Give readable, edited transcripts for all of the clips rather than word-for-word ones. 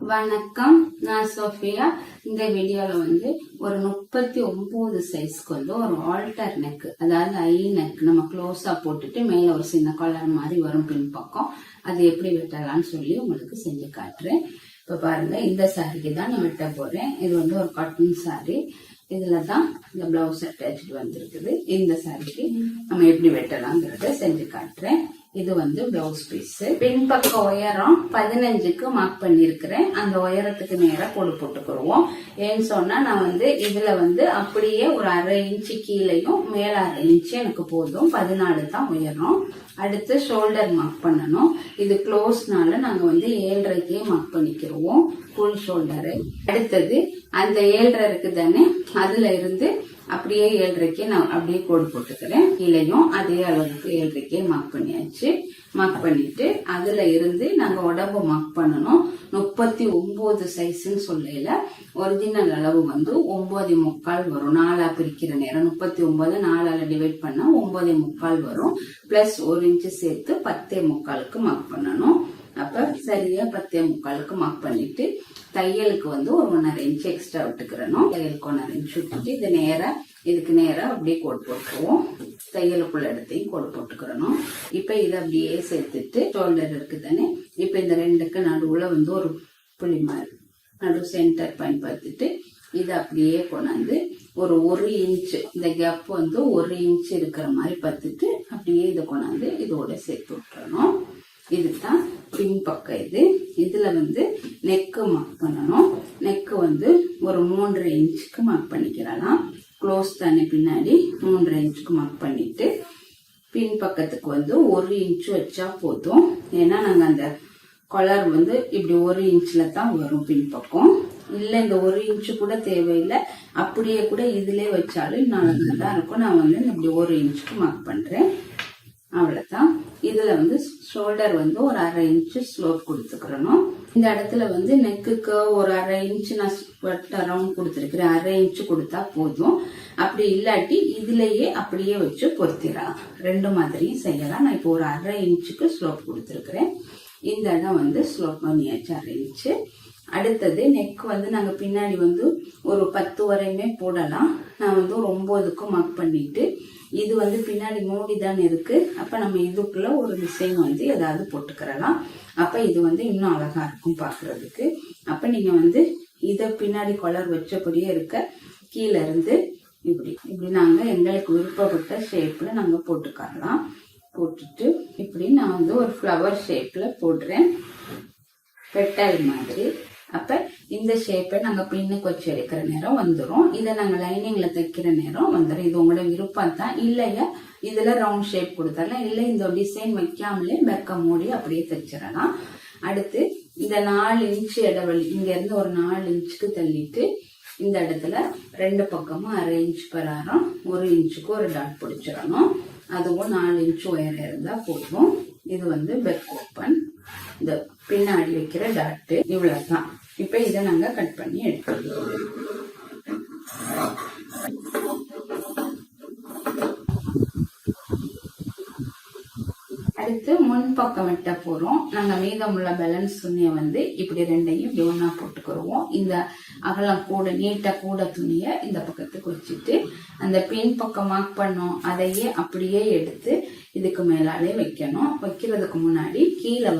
வணக்கம், நான் சோஃபியா. இந்த வீடியோல ஒரு 39 சைஸ்க்கு ஒரு ஆல்டர் நெக், அதாவது ஐ நெக் நம்ம க்ளோஸா போட்டுட்டு மேல ஒரு சின்ன காலர் மாதிரி வரும் பின்பக்கம். அது எப்படி வெட்டலாம்னு சொல்லி உங்களுக்கு செஞ்சு காட்டுறேன். இப்ப பாருங்க, இந்த சாரிக்கு தான் நான் வெட்ட போறேன். இது ஒரு காட்டன் சாரி. இதுலதான் இந்த பிளவுஸ் அட்டாச்சு வந்திருக்குது. இந்த சாரிக்கு நம்ம எப்படி வெட்டலாம்ங்கறத செஞ்சு காட்டுறேன். இது பிளவுஸ் பீஸ். பின்பக்க உயரம் 15க்கு மார்க் பண்ணிருக்கிறேன். அந்த உயரத்துக்கு நேரா கோடு போட்டுக்குருவோம். ஏன்னு சொன்னா நான் இதுல அப்படியே ஒரு அரை இன்ச்சு கீழையும் மேல அரை இன்ச்சு எனக்கு போதும். 14 தான் உயரம். அடுத்து ஷோல்டர் மார்க் பண்ணணும். இது க்ளோஸ்னால நாங்க 7.5க்கே மார்க் பண்ணிக்கிருவோம் ஃபுல் ஷோல்டரை. அடுத்தது அந்த 7.5 இருக்கு தானே, அதுல இருந்து அப்படியே 7.5க்கே நான் அப்படியே கோடு போட்டுக்கிறேன். கீழையும் அதே அளவுக்கு 7.5க்கே மார்க் பண்ணியாச்சு. மார்க் பண்ணிட்டு அதுல இருந்து நாங்க உடம்பு மார்க் பண்ணணும். 39 சைஸ்ன்னு சொல்லல, ஒரிஜினல் அளவு 9.75 வரும். 4ஆ பிரிக்கிற நேரம் 39 4ஆல டிவைட் பண்ணா 9.75 வரும். பிளஸ் 1 இன்ச்சு சேர்த்து 10.75க்கு மார்க் பண்ணணும். அப்ப சரியா 10.75க்கு மார்க் பண்ணிட்டு தையலுக்கு ஒரு 1.5 இன்ச்சு எக்ஸ்ட்ரா விட்டுக்கிறணும். தையலுக்கு 1.5 இன்ச்சு விட்டுட்டு இது நேரா இதுக்கு நேரா அப்படியே கோடு போட்டுருவோம். தையலுக்குள்ள இடத்தையும் கோடு போட்டுக்கிறணும். இப்ப இதை அப்படியே சேர்த்துட்டு ஷோல்டர் இருக்கு தானே, இப்ப இந்த ரெண்டுக்கு நடுவுல ஒரு புள்ளி மாதிரி நடு சென்டர் பயன்படுத்திட்டு இதை அப்படியே கொண்டாந்து ஒரு 1 இன்ச்சு இந்த கேப் 1 இன்ச்சு இருக்கிற மாதிரி பார்த்துட்டு அப்படியே இதை கொண்டாந்து இதோட சேர்த்து விட்டுறணும். இதுதான் பின்பக்கம். இதுல நெக்கு மார்க் பண்ணணும். நெக்கு ஒரு 3.5 இன்ச்சுக்கு மார்க் பண்ணிக்கலாம். க்ளோஸ் தானே, பின்னாடி 3.5 இன்ச்சுக்கு மார்க் பண்ணிட்டு பின்பக்கத்துக்கு 1 இன்ச்சு வச்சா போதும். ஏன்னா நாங்க அந்த கொலர் இப்படி 1 இன்ச்ல தான் வரும் பின்பக்கம். இல்ல இந்த 1 இன்ச்சு கூட தேவையில்லை, அப்படியே கூட இதுலயே வச்சாலும் நல்லா இருக்கும். நான் இப்படி 1 இன்ச்சுக்கு மார்க் பண்றேன். அவ்வளவுதான். இதுல ஷோல்டர் ஒரு அரை இன்ச்சு ஸ்லோப் கொடுத்துக்கிறணும். இந்த இடத்துல நெக்குக்கு ஒரு அரை இன்ச்சு நான் ரவுண்ட் கொடுத்துருக்கிறேன். அரை இன்ச்சு கொடுத்தா போதும். அப்படி இல்லாட்டி இதுலயே அப்படியே வச்சு பொருத்திடலாம். ரெண்டு மாதிரியும் செய்யலாம். நான் இப்போ ஒரு அரை இன்ச்சுக்கு ஸ்லோப் கொடுத்துருக்கிறேன். இந்த இடம் ஸ்லோப் பண்ணியாச்சு, அரை இன்ச்சு. அடுத்தது நெக் நாங்க பின்னாடி ஒரு 10 வரையுமே போடலாம். நான் ஒரு 9க்கும் மார்க் பண்ணிட்டு இது பின்னாடி மூடிதான் இருக்கு. அப்ப நம்ம இதுக்குள்ள ஒரு டிசைன் ஏதாவது போட்டுக்கிறலாம். அப்ப இது இன்னும் அழகா இருக்கும் பாக்குறதுக்கு. அப்ப நீங்க இத பின்னாடி கொலர் வச்சபடியே இருக்க கீழே இருந்து இப்படி நாங்க எங்களுக்கு விருப்பப்பட்ட ஷேப்ல நாங்க போட்டுக்கலாம். போட்டுட்டு இப்படி நான் ஒரு ஃப்ளவர் ஷேப்ல போடுறேன், பெட்டல் மாதிரி. அப்ப இந்த ஷேப்பை நாங்க பின்னுக்கு வச்சு எடுக்கிற நேரம் வந்துடும். இதை நாங்க லைனிங்ல தைக்கிற நேரம் வந்துடும். இது உங்களோட விருப்பம் தான். இல்லையா இதுல ரவுண்ட் ஷேப் கொடுத்துடலாம். இல்ல இந்த டிசைன் வைக்காமலே பெக்க மூடி அப்படியே தைச்சிடலாம். அடுத்து இந்த 4 இன்ச்சு இடைவெளி இங்க இருந்து ஒரு 4 இன்ச்சுக்கு தள்ளிட்டு இந்த இடத்துல ரெண்டு பக்கமும் அரை இன்ச்சு பராரம் 1 இன்ச்சுக்கு ஒரு டாட் பிடிச்சிடணும். அதுவும் 4 இன்ச்சு உயரம் இருந்தா போதும். இது பெக் ஓப்பன், இந்த பின்னாடி வைக்கிற டாட் இவ்வளவுதான். இப்ப இதை நாங்க கட் பண்ணி எடுத்துக்கிறோம். அடுத்து முன் பக்கம் வெட்ட போறோம். நாங்க மீதமுள்ள பேலன்ஸ் துணியை இப்படி ரெண்டையும் ஒண்ணா போட்டுக்கிறோம். இந்த அகலம் கூட நீட்ட கூட துணிய இந்த பக்கத்துக்கு வச்சுட்டு அந்த பின் பக்கம் மார்க் பண்ணோம் அதையே அப்படியே எடுத்து இதுக்கு மேலாலே வைக்கணும். வைக்கிறதுக்கு முன்னாடி கீழே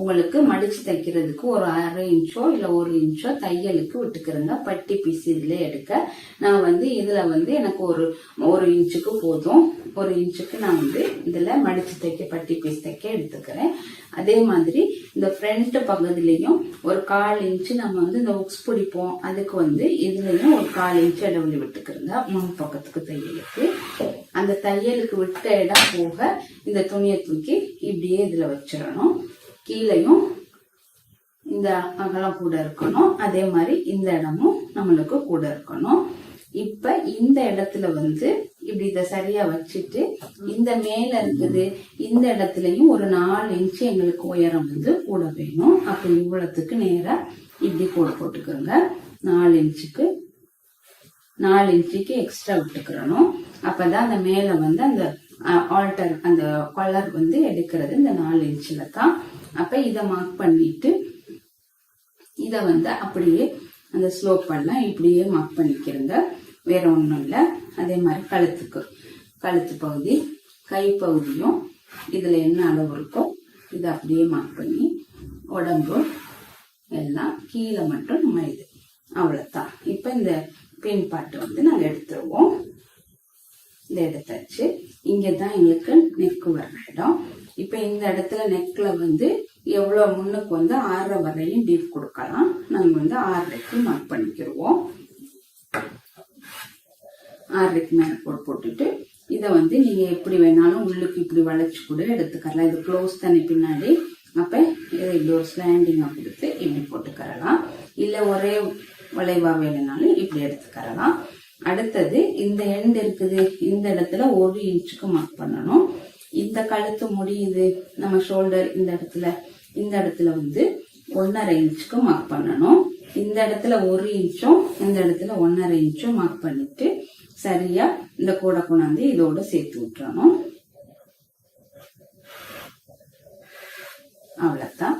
உங்களுக்கு மடிச்சு தைக்கிறதுக்கு ஒரு அரை இன்ச்சோ இல்ல 1 இன்ச்சோ தையலுக்கு விட்டுக்கிறேங்க. பட்டி பீஸ் இதுல எடுக்க நான் இதுல எனக்கு ஒரு இன்ச்சுக்கு போதும். 1 இன்ச்சுக்கு நான் இதுல மடிச்சு தைக்க பட்டி பீஸ் தைக்க எடுத்துக்கிறேன். அதே மாதிரி இந்த ஃப்ரண்ட் பக்கத்துலயும் ஒரு 1/4 இன்ச்சு நம்ம இந்த உக்ஸ் பிடிப்போம், அதுக்கு இதுலயும் ஒரு 1/4 இன்ச்சு இடைவெளி விட்டுக்கிறேங்க முன் பக்கத்துக்கு தையலுக்கு. அந்த தையலுக்கு விட்ட இடம் போக இந்த துணியை தூக்கி இப்படியே இதுல வச்சிடணும். கீழையும் இந்த அகலம் கூட இருக்கணும். அதே மாதிரி இந்த இடமும் நம்மளுக்கு கூட இருக்கணும். இப்ப இந்த இடத்துல இப்படி இத சரியா வச்சுட்டு இந்த மேல இருக்குது இந்த இடத்துலயும் ஒரு 4 இன்ச்சு எங்களுக்கு உயரம் கூட வேணும். அப்ப இவ்வளவுக்கு நேரா இப்படி கோடு போட்டுக்கிறோங்க. 4 இன்ச்சுக்கு எக்ஸ்ட்ரா விட்டுக்கிறணும். அப்பதான் அந்த மேல அந்த ஆல்டர் அந்த கலர் எடுக்கிறது இந்த 4 இன்ச்சுல தான். அப்ப இத மார்க் பண்ணிட்டு இத வந்து அப்படியே அந்த ஸ்லோப் எல்லாம் இப்படியே மார்க் பண்ணிக்கிறங்க, வேற ஒண்ணும் இல்ல. அதே மாதிரி கழுத்து பகுதி, கை பகுதியும் இதுல என்ன அளவு இருக்கோ இதை அப்படியே மார்க் பண்ணி உடம்பு எல்லாம் கீழே மட்டும் நம்ம இது அவ்வளவுதான். இப்ப இந்த பின் பாட்டு வந்து நாங்க எடுத்துருவோம். இதை எடுத்தாச்சு. இங்கதான் எங்களுக்கு நெக் வர்ற இடம். இப்ப இந்த இடத்துல நெக்ல வந்து எவ்வளவு முன்னுக்கு வந்து 6 வரையும் டீப் கொடுக்கலாம். நாங்க வந்து 6க்கு மார்க் பண்ணிக்கிடுவோம். 6க்கு மேல போட்டுட்டு இத வந்து நீங்க எப்படி வேணாலும் உள்ளுக்கு இப்படி வளைச்சு கூட எடுத்துக்கலாம். இது க்ளோஸ் தானே பின்னாடி. அப்ப இதை இப்படி ஒரு ஸ்லாண்டிங்கா கொடுத்து இப்படி போட்டுக்கறலாம். இல்ல ஒரே வளைவா வேணும்னாலும் இப்படி எடுத்துக்கறலாம். அடுத்தது இந்த எண்ட் இருக்குது, இந்த இடத்துல 1 இன்ச்சுக்கு மார்க் பண்ணணும். இந்த கழுத்து முடியுது நம்ம ஷோல்டர் இந்த இடத்துல வந்து 1.5 இன்ச்சுக்கு மார்க் பண்ணணும். இந்த இடத்துல 1 இன்ச்சும் இந்த இடத்துல 1.5 இன்ச்சும் மார்க் பண்ணிட்டு சரியா இந்த கூட கொண்டாந்து இதோட சேர்த்து விட்டுறணும். அவ்வளவுதான்.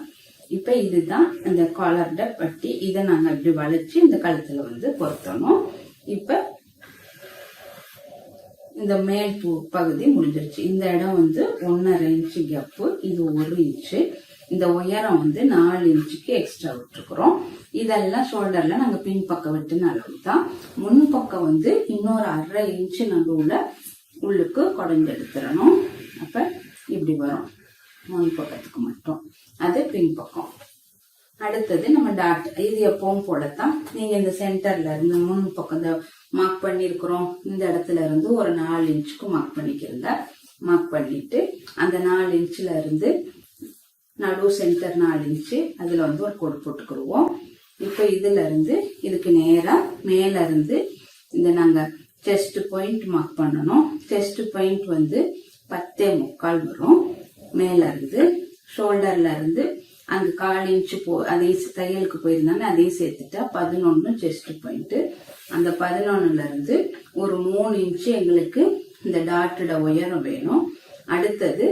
இப்ப இதுதான் இந்த காலர்ட பட்டி. இதை நாங்க இப்படி வளைச்சு இந்த கழுத்துல வந்து பொருத்தணும். இப்ப இந்த மேல் பகுதி முடிஞ்சிருச்சு. இந்த இடம் வந்து 1.5 இன்ச்சு கேப்பு, இது 1 இன்ச்சு. இந்த உயரம் வந்து 4 இன்ச்சுக்கு எக்ஸ்ட்ரா விட்டுருக்குறோம். இதெல்லாம் ஷோல்டர்ல நாங்க பின் பக்கம் வெட்டின அளவு தான். முன் பக்கம் வந்து இன்னொரு 1/2 இன்ச்சு நடுவுல உள்ளுக்கு குறைஞ்சு எடுத்துடணும். அப்ப இப்படி வரும் முன் பக்கத்துக்கு மட்டும், அது பின் பக்கம். அடுத்தது நம்ம டாட். இது எப்பவும் போலத்தான். நீங்க இந்த சென்டர்ல இருந்து முன் பக்கம் இந்த மார்க் பண்ணிருக்கிறோம், இந்த இடத்துல இருந்து ஒரு 4 இன்ச்சுக்கு மார்க் பண்ணிக்கிறங்க. மார்க் பண்ணிட்டு அந்த 4 இன்ச்சுல இருந்து நடு சென்டர் 4 இன்ச்சு அதுல வந்து ஒரு கோடு போட்டுக்கிடுவோம். இப்ப இதுல இருந்து இதுக்கு நேரா மேல இருந்து இந்த நாங்க செஸ்ட் பாயிண்ட் மார்க் பண்ணணும். செஸ்ட் பாயிண்ட் வந்து 10.75 வரும். மேல இருந்து ஷோல்டர்ல இருந்து அங்க 1/4 இன்ச்சு அதே தையலுக்கு போயிருந்தாங்க, அதையும் சேர்த்துட்டா 11 செஸ்ட் பாயிண்ட். அந்த 11ல இருந்து ஒரு 3 இன்ச்சு எங்களுக்கு இந்த டாட்டோட உயரம் வேணும். அடுத்தது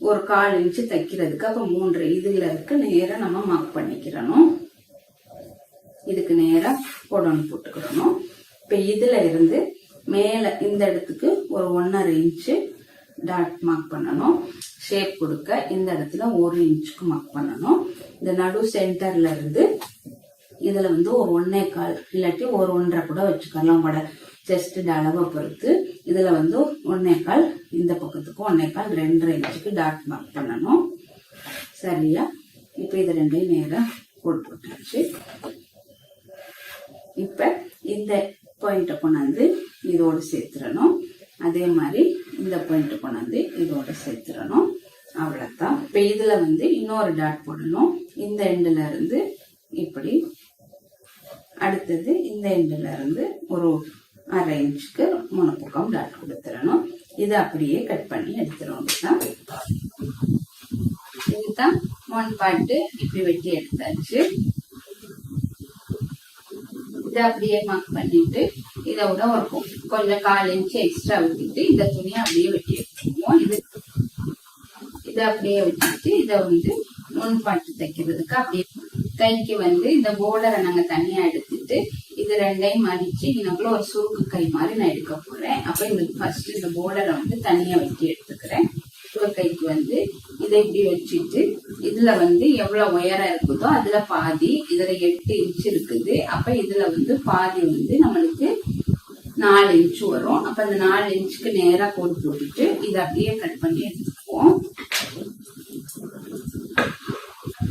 ஒரு 1/4 இன்ச்சு தைக்கிறதுக்கு அப்ப 3 இதுல இருக்கு நேரா நம்ம மார்க் பண்ணிக்கிறணும். இதுக்கு நேரா கோடோன் போட்டுக்கிறணும். இப்ப இதுல இருந்து மேல இந்த இடத்துக்கு ஒரு 1.5 இன்ச்சு டாட் மார்க் பண்ணணும். ஷேப் கொடுக்க இந்த இடத்துல 1 இன்ச்சுக்கு மார்க் பண்ணணும். இந்த நடு சென்டர்ல இருந்து இதுல வந்து ஒரு 1.25 இல்லாட்டி ஒரு 1.5 கூட வச்சுக்கலாம். செஸ்ட் அளவை பொறுத்து இதுல வந்து 1.25, இந்த பக்கத்துக்கு 1.25, 2.5 இன்ச்சுக்கு டாட் மார்க் பண்ணணும். சரியா? இப்ப இது ரெண்டையும் நேரா போட்டாச்சு. இப்ப இந்த பாயிண்ட கொண்டாந்து இதோட சேர்த்துடணும். அதே மாதிரி இந்த பாயிண்ட் கொண்டாந்து இதோட சேர்த்துடணும். அவ்வளவுதான். இப்ப இதுல வந்து இன்னொரு டாட் போடணும். இந்த எண்டுல இருந்து இப்படி, அடுத்தது இந்த எண்டுல இருந்து ஒரு 1/2 இன்ச்சுக்கு முன்ன பக்கம் டாட் கொடுத்துடணும். இதை அப்படியே கட் பண்ணி எடுத்துருவோம். இதுதான் ஒன் பாட்டு இப்படி வெட்டி எடுத்தாச்சு. இதை அப்படியே மார்க் பண்ணிட்டு இதை விட ஒரு கொஞ்சம் 1/4 இன்ச்சு எக்ஸ்ட்ரா விட்டுட்டு இந்த துணியை அப்படியே வெட்டி எடுத்துக்குவோம். இதை அப்படியே வச்சுட்டு இதை வந்து முன் பாட்டு தைக்கிறதுக்கு அப்படியே கைக்கு வந்து இந்த போர்டரை நாங்க தனியா எடுத்துட்டு இது ரெண்டையும் மடிச்சு இன்னக்குள்ள ஒரு சுருக்கு கை மாதிரி நான் எடுக்க போறேன். அப்ப இந்த ஃபர்ஸ்ட் இந்த போர்டரை வந்து தனியா வெட்டி எடுத்துக்கிறேன். ஒரு கைக்கு வந்து இதை இப்படி வச்சுட்டு இதுல வந்து எவ்வளவு உயரம் இருக்குதோ அதுல பாதி, இதுல 8 இன்ச்சு இருக்குது. அப்ப இதுல வந்து பாதி வந்து நம்மளுக்கு 4 இன்ச்சு வரும். அப்ப அந்த 4 இன்ச்சுக்கு நேரா கோடு போட்டுட்டு இதை அப்படியே கட் பண்ணி எடுத்துக்குவோம்.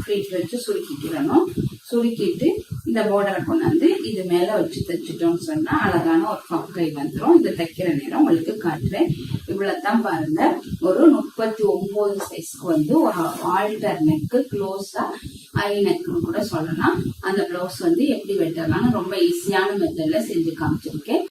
ஃபீட் வச்சு சுருக்கிக்கிறணும். சுருக்கிட்டு இந்த போர்டரை கொண்டாந்து இது மேல வச்சு தைச்சிட்டோம்னு சொன்னா அழகான ஒரு பக்கை வந்துடும். இதை தைக்கிற நேரம் உங்களுக்கு காட்டுறேன். இவ்வளவுதான் பாருங்க. ஒரு 39 சைஸ்க்கு வந்து ஒரு ஆல்டர் நெக்கு, க்ளோஸா ஹை நெக்னு கூட சொல்லலாம். அந்த பிளவுஸ் வந்து எப்படி வெட்டலாம்னு ரொம்ப ஈஸியான மெத்தட்ல செஞ்சு காமிச்சிருக்கேன்.